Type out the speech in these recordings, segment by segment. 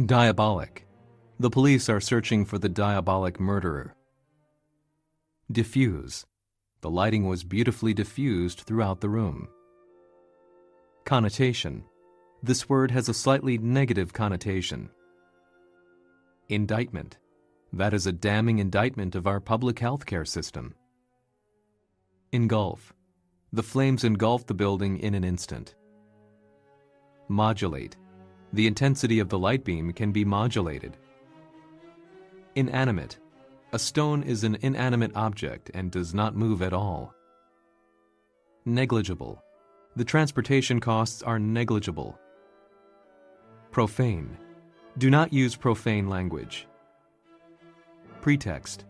Diabolic. The police are searching for the diabolic murderer. Diffuse. The lighting was beautifully diffused throughout the room. Connotation. This word has a slightly negative connotation. Indictment. That is a damning indictment of our public health care system. Engulf. The flames engulfed the building in an instant. Modulate. The intensity of the light beam can be modulated. Inanimate. A stone is an inanimate object and does not move at all. Negligible. The transportation costs are negligible. Profane. Do not use profane language. Pretext.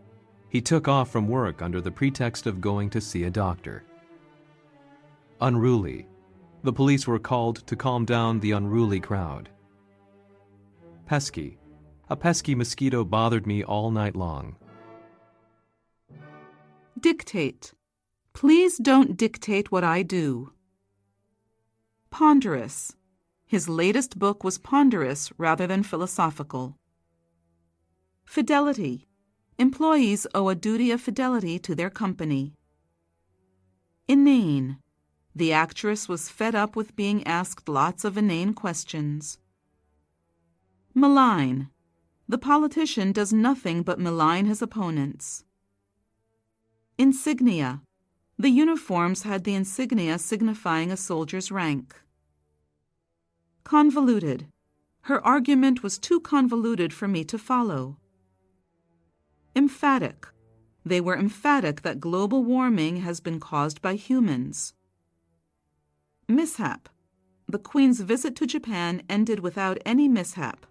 He took off from work under the pretext of going to see a doctor. Unruly. The police were called to calm down the unruly crowd. Pesky. A pesky mosquito bothered me all night long. Dictate. Please don't dictate what I do. Ponderous. His latest book was ponderous rather than philosophical. Fidelity. Employees owe a duty of fidelity to their company. Inane. The actress was fed up with being asked lots of inane questions. Malign. The politician does nothing but malign his opponents. Insignia. The uniforms had the insignia signifying a soldier's rank. Convoluted. Her argument was too convoluted for me to follow. Emphatic. They were emphatic that global warming has been caused by humans. Mishap. The Queen's visit to Japan ended without any mishap.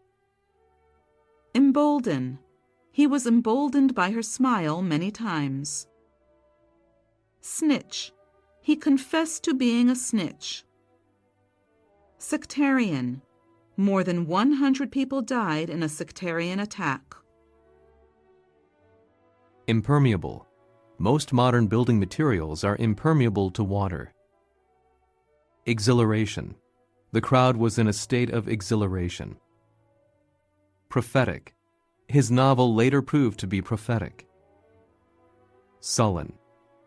Embolden. He was emboldened by her smile many times. Snitch. He confessed to being a snitch. Sectarian. More than 100 people died in a sectarian attack. Impermeable. Most modern building materials are impermeable to water. Exhilaration. The crowd was in a state of exhilaration. Prophetic. His novel later proved to be prophetic. Sullen.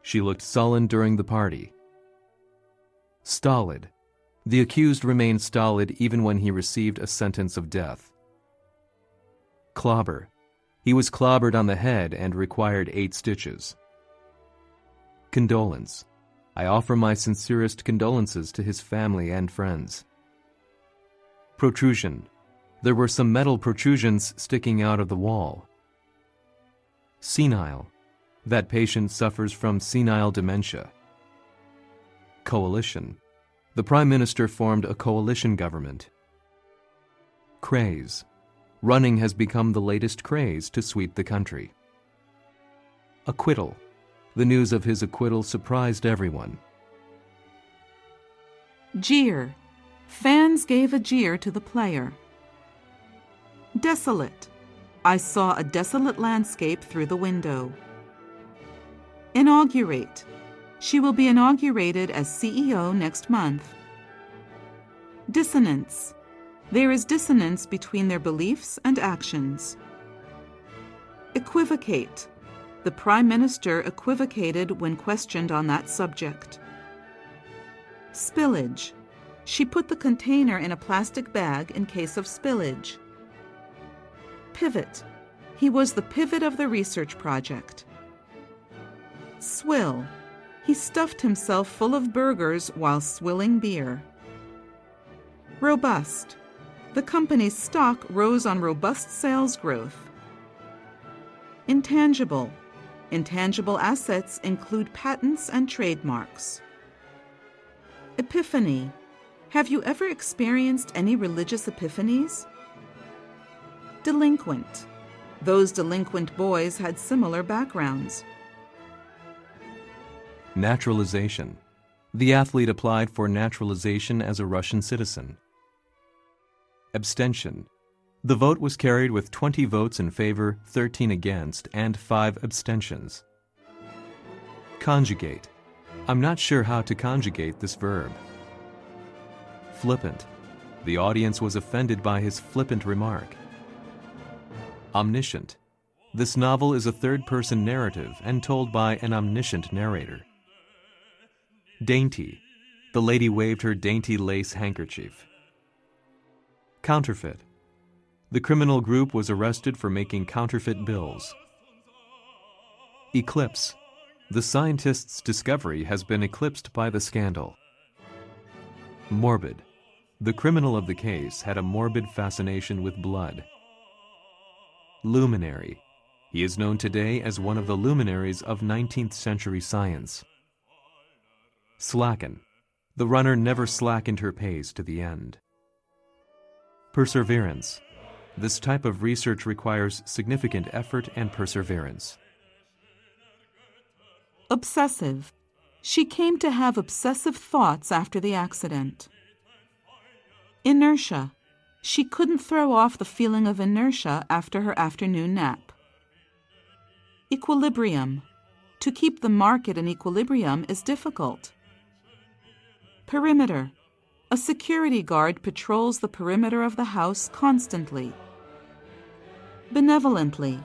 She looked sullen during the party. Stolid. The accused remained stolid even when he received a sentence of death. Clobber. He was clobbered on the head and required 8 stitches. Condolence. I offer my sincerest condolences to his family and friends. Protrusion. There were some metal protrusions sticking out of the wall. Senile. That patient suffers from senile dementia. Coalition. The Prime Minister formed a coalition government. Craze. Running has become the latest craze to sweep the country. Acquittal. The news of his acquittal surprised everyone. Jeer. Fans gave a jeer to the player. Desolate. I saw a desolate landscape through the window. Inaugurate. She will be inaugurated as CEO next month. Dissonance. There is dissonance between their beliefs and actions. Equivocate. The Prime Minister equivocated when questioned on that subject. Spillage. She put the container in a plastic bag in case of spillage. Pivot. He was the pivot of the research project. Swill. He stuffed himself full of burgers while swilling beer. Robust. The company's stock rose on robust sales growth. Intangible. Intangible assets include patents and trademarks. Epiphany. Have you ever experienced any religious epiphanies? Delinquent. Those delinquent boys had similar backgrounds. Naturalization. The athlete applied for naturalization as a Russian citizen. Abstention. The vote was carried with 20 votes in favor, 13 against, and 5 abstentions. Conjugate. I'm not sure how to conjugate this verb. Flippant. The audience was offended by his flippant remark. Omniscient. This novel is a third-person narrative and told by an omniscient narrator. Dainty. The lady waved her dainty lace handkerchief. Counterfeit. The criminal group was arrested for making counterfeit bills. Eclipse. The scientist's discovery has been eclipsed by the scandal. Morbid. The criminal of the case had a morbid fascination with blood. Luminary. He is known today as one of the luminaries of 19th century science. Slacken. The runner never slackened her pace to the end. Perseverance. This type of research requires significant effort and perseverance. Obsessive. She came to have obsessive thoughts after the accident. Inertia. She couldn't throw off the feeling of inertia after her afternoon nap. Equilibrium. To keep the market in equilibrium is difficult. Perimeter. A security guard patrols the perimeter of the house constantly. Benevolently.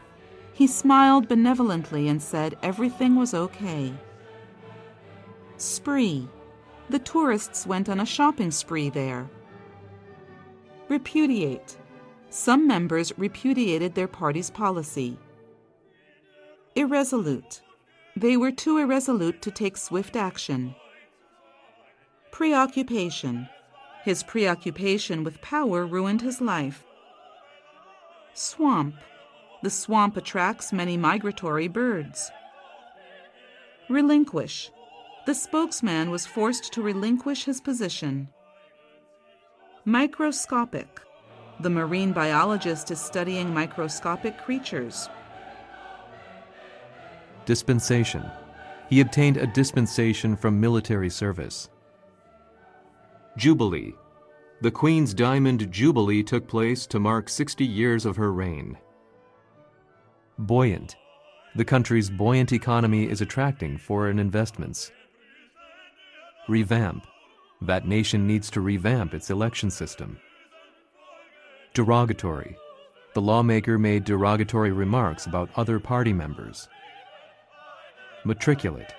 He smiled benevolently and said everything was okay. Spree. The tourists went on a shopping spree there. Repudiate. Some members repudiated their party's policy. Irresolute. They were too irresolute to take swift action. Preoccupation. His preoccupation with power ruined his life. Swamp. The swamp attracts many migratory birds. Relinquish. The spokesman was forced to relinquish his position. Microscopic. The marine biologist is studying microscopic creatures. Dispensation. He obtained a dispensation from military service. Jubilee. The Queen's Diamond Jubilee took place to mark 60 years of her reign. Buoyant. The country's buoyant economy is attracting foreign investments. Revamp. That nation needs to revamp its election system. Derogatory. The lawmaker made derogatory remarks about other party members. Matriculate.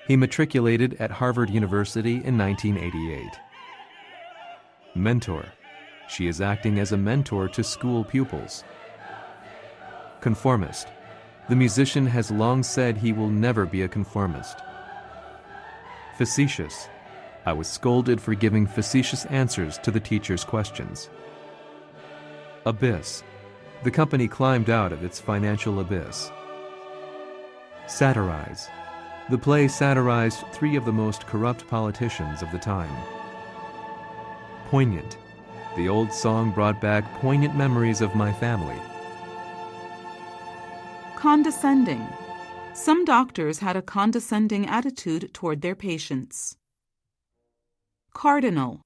He matriculated at Harvard University in 1988. Mentor. She is acting as a mentor to school pupils. Conformist. The musician has long said he will never be a conformist. Facetious. I was scolded for giving facetious answers to the teacher's questions. Abyss. The company climbed out of its financial abyss. Satirize. The play satirized three of the most corrupt politicians of the time. Poignant. The old song brought back poignant memories of my family. Condescending. Some doctors had a condescending attitude toward their patients. Cardinal.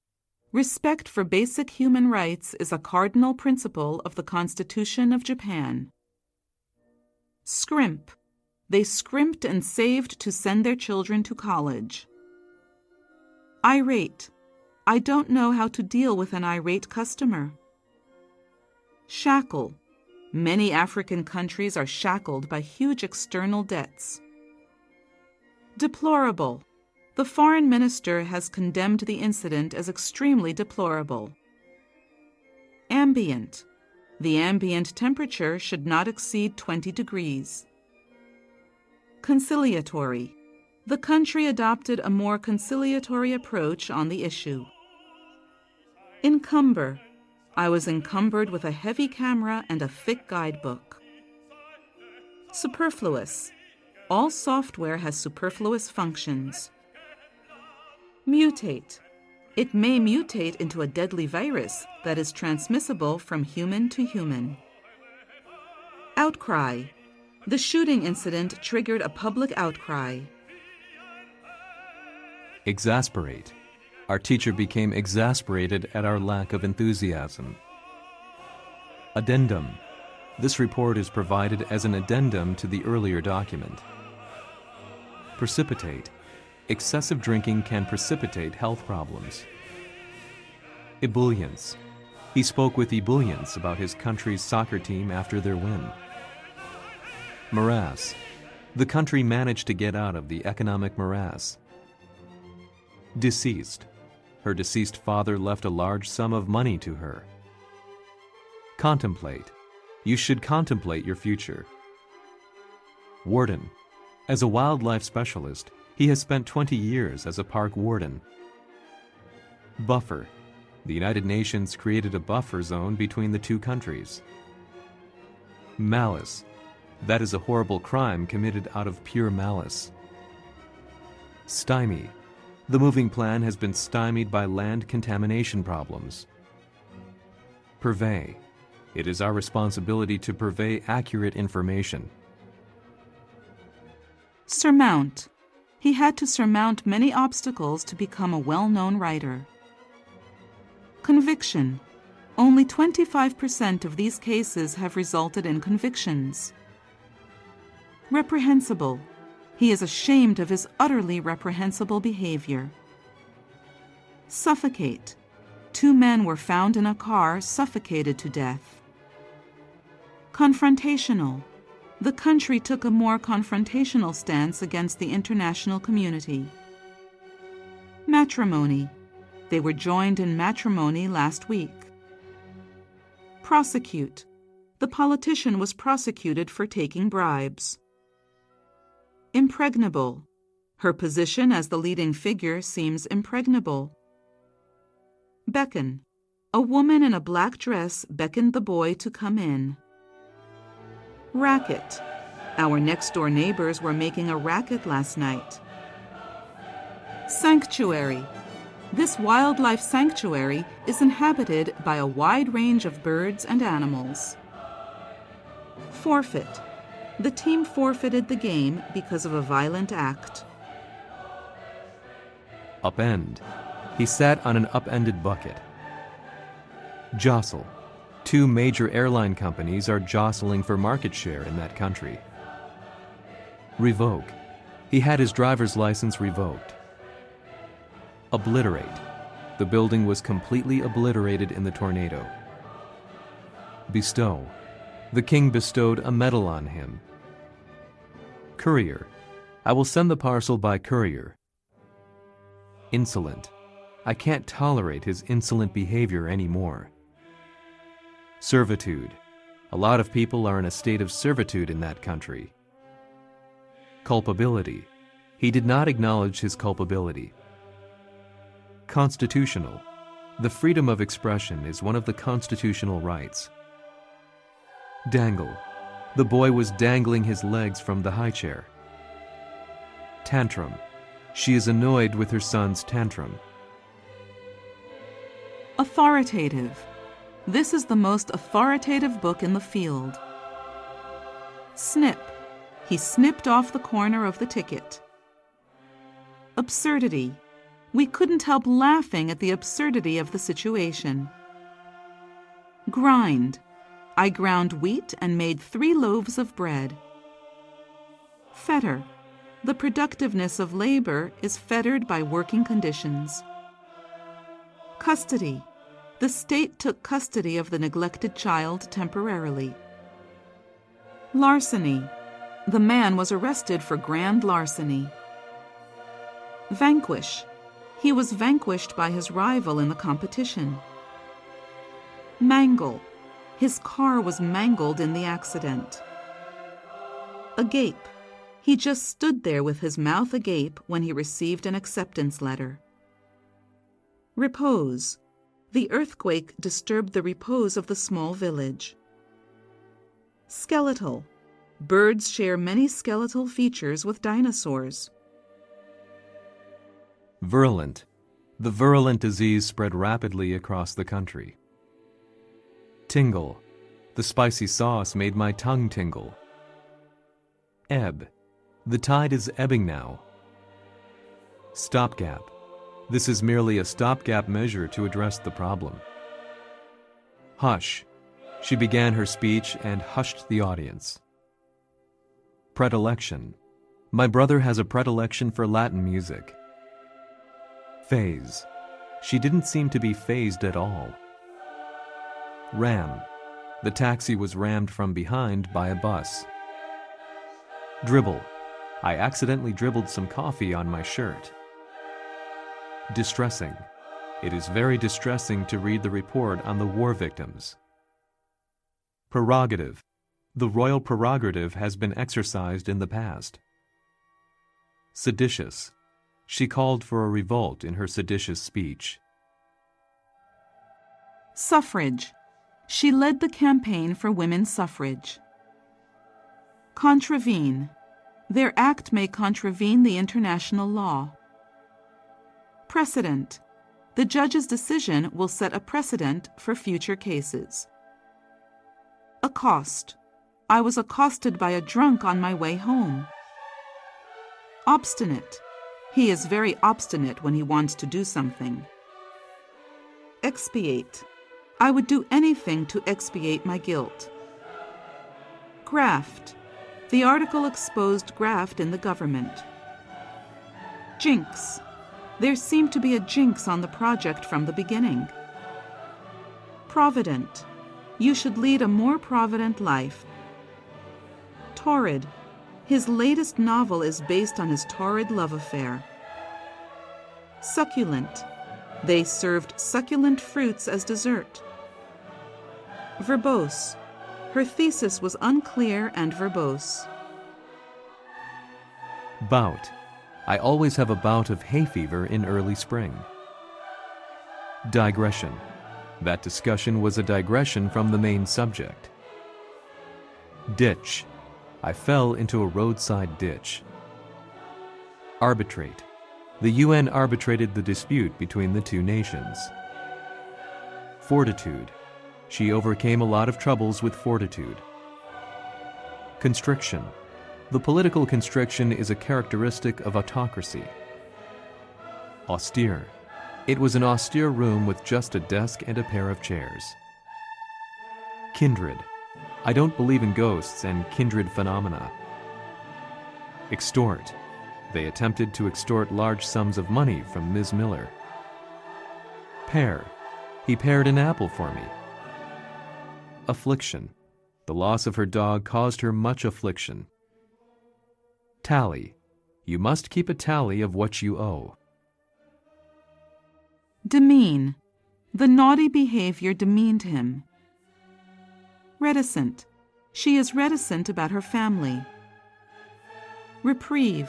Respect for basic human rights is a cardinal principle of the Constitution of Japan. Scrimp. They scrimped and saved to send their children to college. Irate. I don't know how to deal with an irate customer. Shackle. Many African countries are shackled by huge external debts. Deplorable. The foreign minister has condemned the incident as extremely deplorable. Ambient. The ambient temperature should not exceed 20 degrees. Conciliatory. The country adopted a more conciliatory approach on the issue. Encumber. I was encumbered with a heavy camera and a thick guidebook. Superfluous. All software has superfluous functions. Mutate. It may mutate into a deadly virus that is transmissible from human to human. Outcry. The shooting incident triggered a public outcry. Exasperate. Our teacher became exasperated at our lack of enthusiasm. Addendum. This report is provided as an addendum to the earlier document. Precipitate. Excessive drinking can precipitate health problems. Ebullience. He spoke with ebullience about his country's soccer team after their win. Morass. The country managed to get out of the economic morass. Deceased. Her deceased father left a large sum of money to her. Contemplate. You should contemplate your future. Warden. As a wildlife specialist, he has spent 20 years as a park warden. Buffer. The United Nations created a buffer zone between the two countries. Malice. That is a horrible crime committed out of pure malice. Stymie. The moving plan has been stymied by land contamination problems. Purvey. It is our responsibility to purvey accurate information. Surmount. He had to surmount many obstacles to become a well-known writer. Conviction. Only 25% of these cases have resulted in convictions. Reprehensible. He is ashamed of his utterly reprehensible behavior. Suffocate. 2 men were found in a car suffocated to death. Confrontational. The country took a more confrontational stance against the international community. Matrimony. They were joined in matrimony last week. Prosecute. The politician was prosecuted for taking bribes. Impregnable. Her position as the leading figure seems impregnable. Beckon. A woman in a black dress beckoned the boy to come in. Racket. Our next-door neighbors were making a racket last night. Sanctuary. This wildlife sanctuary is inhabited by a wide range of birds and animals. Forfeit. The team forfeited the game because of a violent act. Upend. He sat on an upended bucket. Jostle. 2 major airline companies are jostling for market share in that country. Revoke. He had his driver's license revoked. Obliterate. The building was completely obliterated in the tornado. Bestow. The king bestowed a medal on him. Courier. I will send the parcel by courier. Insolent. I can't tolerate his insolent behavior anymore. Servitude. A lot of people are in a state of servitude in that country. Culpability. He did not acknowledge his culpability. Constitutional. The freedom of expression is one of the constitutional rights. Dangle. The boy was dangling his legs from the high chair. Tantrum. She is annoyed with her son's tantrum. Authoritative. This is the most authoritative book in the field. Snip. He snipped off the corner of the ticket. Absurdity. We couldn't help laughing at the absurdity of the situation. Grind. I ground wheat and made 3 loaves of bread. Fetter. The productiveness of labor is fettered by working conditions. Custody. The state took custody of the neglected child temporarily. Larceny. The man was arrested for grand larceny. Vanquish. He was vanquished by his rival in the competition. Mangle. His car was mangled in the accident. Agape. He just stood there with his mouth agape when he received an acceptance letter. Repose. The earthquake disturbed the repose of the small village. Skeletal. Birds share many skeletal features with dinosaurs. Virulent. The virulent disease spread rapidly across the country. Tingle. The spicy sauce made my tongue tingle. Ebb. The tide is ebbing now. Stopgap. This is merely a stopgap measure to address the problem. Hush. She began her speech and hushed the audience. Predilection. My brother has a predilection for Latin music. Phase. She didn't seem to be fazed at all. Ram. The taxi was rammed from behind by a bus. Dribble. I accidentally dribbled some coffee on my shirt. Distressing. It is very distressing to read the report on the war victims. Prerogative. The royal prerogative has been exercised in the past. Seditious. She called for a revolt in her seditious speech. Suffrage. She led the campaign for women's suffrage. Contravene. Their act may contravene the international law. Precedent. The judge's decision will set a precedent for future cases. Accost. I was accosted by a drunk on my way home. Obstinate. He is very obstinate when he wants to do something. Expiate. I would do anything to expiate my guilt. Graft. The article exposed graft in the government. Jinx. There seemed to be a jinx on the project from the beginning. Provident. You should lead a more provident life. Torrid. His latest novel is based on his torrid love affair. Succulent. They served succulent fruits as dessert. Verbose. Her thesis was unclear and verbose. Bout. I always have a bout of hay fever in early spring. Digression. That discussion was a digression from the main subject. Ditch. I fell into a roadside ditch. Arbitrate. The UN arbitrated the dispute between the two nations. Fortitude. She overcame a lot of troubles with fortitude. Constriction. The political constriction is a characteristic of autocracy. Austere. It was an austere room with just a desk and a pair of chairs. Kindred. I don't believe in ghosts and kindred phenomena. Extort. They attempted to extort large sums of money from Ms. Miller. Pair. He pared an apple for me. Affliction. The loss of her dog caused her much affliction. Tally. You must keep a tally of what you owe. Demean. The naughty behavior demeaned him. Reticent. She is reticent about her family. Reprieve.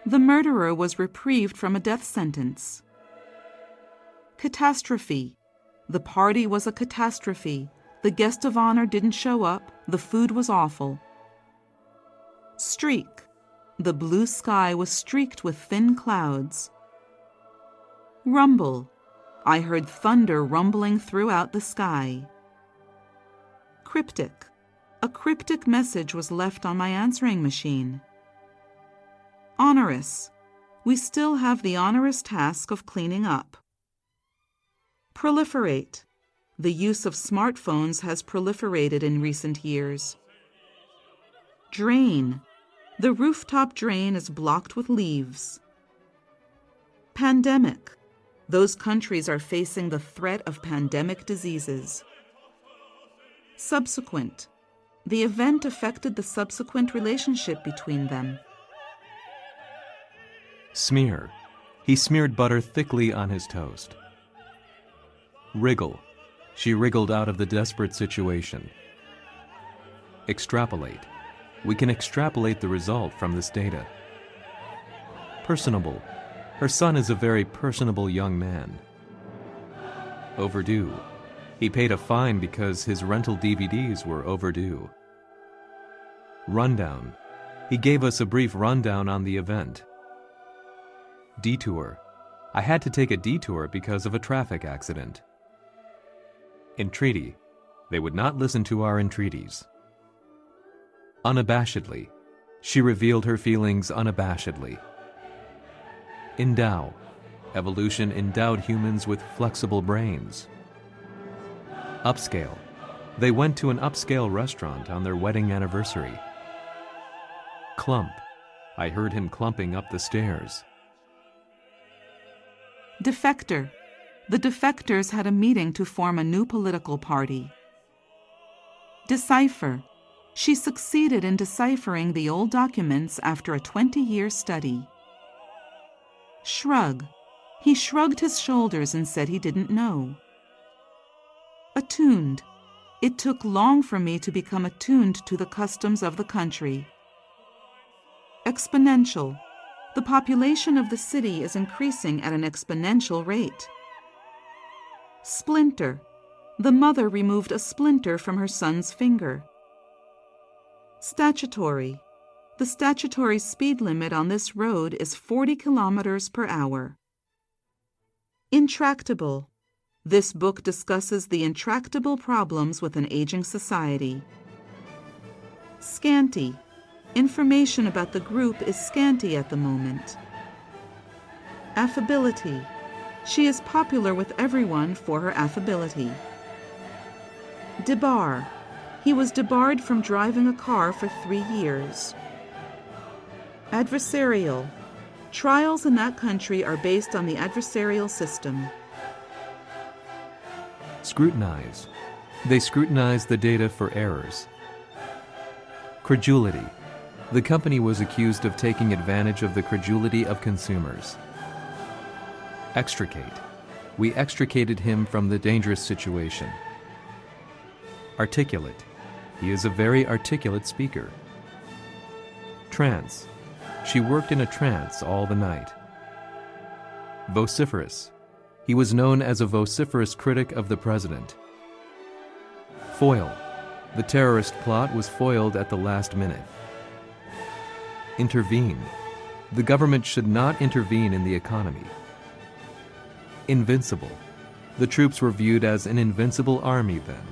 The murderer was reprieved from a death sentence. Catastrophe. The party was a catastrophe. The guest of honor didn't show up. The food was awful. Streak. The blue sky was streaked with thin clouds. Rumble. I heard thunder rumbling throughout the sky. Cryptic. A cryptic message was left on my answering machine. Onerous. We still have the onerous task of cleaning up. Proliferate. The use of smartphones has proliferated in recent years. Drain. The rooftop drain is blocked with leaves. Pandemic. Those countries are facing the threat of pandemic diseases. Subsequent. The event affected the subsequent relationship between them. Smear. He smeared butter thickly on his toast. Wriggle. She wriggled out of the desperate situation. Extrapolate. We can extrapolate the result from this data. Personable. Her son is a very personable young man. Overdue. He paid a fine because his rental DVDs were overdue. Rundown. He gave us a brief rundown on the event. Detour. I had to take a detour because of a traffic accident. Entreaty. They would not listen to our entreaties. Unabashedly. She revealed her feelings unabashedly. Endow. Evolution endowed humans with flexible brains. Upscale. They went to an upscale restaurant on their wedding anniversary. Clump. I heard him clumping up the stairs. Defector. The defectors had a meeting to form a new political party. Decipher. She succeeded in deciphering the old documents after a 20-year study. Shrug. He shrugged his shoulders and said he didn't know. Attuned. It took long for me to become attuned to the customs of the country. Exponential. The population of the city is increasing at an exponential rate. Splinter. The mother removed a splinter from her son's finger. Statutory. The statutory speed limit on this road is 40 kilometers per hour. Intractable. This book discusses the intractable problems with an aging society. Scanty. Information about the group is scanty at the moment. Affability. She is popular with everyone for her affability. Debar. He was debarred from driving a car for 3 years. Adversarial. Trials in that country are based on the adversarial system. Scrutinize. They scrutinize the data for errors. Credulity. The company was accused of taking advantage of the credulity of consumers. Extricate. We extricated him from the dangerous situation. Articulate. He is a very articulate speaker. Trance. She worked in a trance all the night. Vociferous. He was known as a vociferous critic of the president. Foil. The terrorist plot was foiled at the last minute. Intervene. The government should not intervene in the economy. Invincible. The troops were viewed as an invincible army then.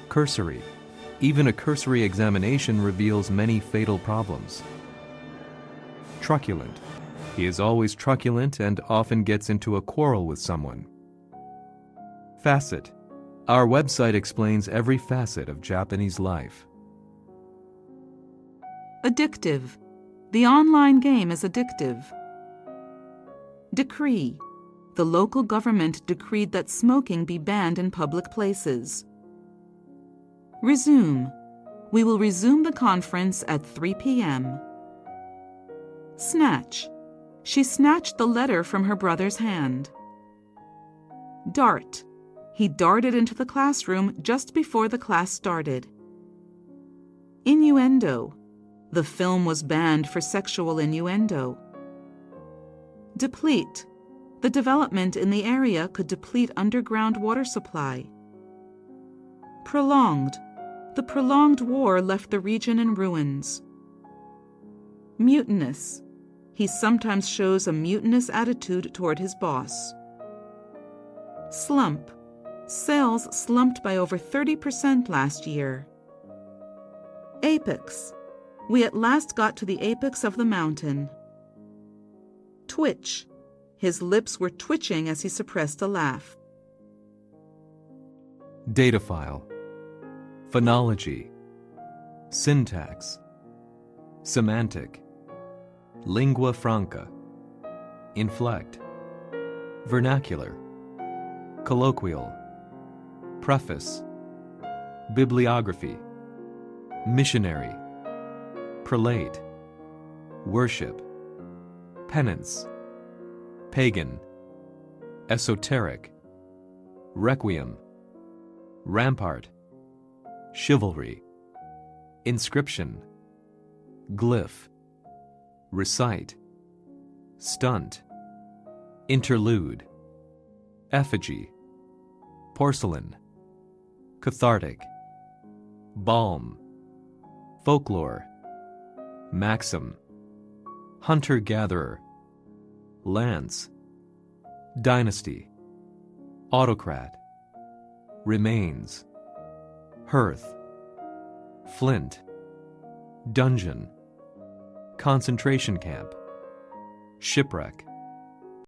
Cursory. Even a cursory examination reveals many fatal problems. Truculent. He is always truculent and often gets into a quarrel with someone. Facet. Our website explains every facet of Japanese life. Addictive. The online game is addictive. Decree. The local government decreed that smoking be banned in public places. Resume. We will resume the conference at 3 p.m. Snatch. She snatched the letter from her brother's hand. Dart. He darted into the classroom just before the class started. Innuendo. The film was banned for sexual innuendo. Deplete. The development in the area could deplete underground water supply. Prolonged. The prolonged war left the region in ruins. Mutinous. He sometimes shows a mutinous attitude toward his boss. Slump. Sales slumped by over 30% last year. Apex. We at last got to the apex of the mountain. Twitch. His lips were twitching as he suppressed a laugh. Data file. Phonology. Syntax. Semantic. Lingua franca. Inflect. Vernacular. Colloquial. Preface. Bibliography. Missionary. Prelate. Worship. Penance. Pagan. Esoteric. Requiem. Rampart. Chivalry. Inscription. Glyph. Recite. Stunt. Interlude. Effigy. Porcelain. Cathartic. Balm. Folklore. Maxim. Hunter-gatherer. Lance. Dynasty. Autocrat. Remains. Hearth. Flint. Dungeon. Concentration camp. Shipwreck.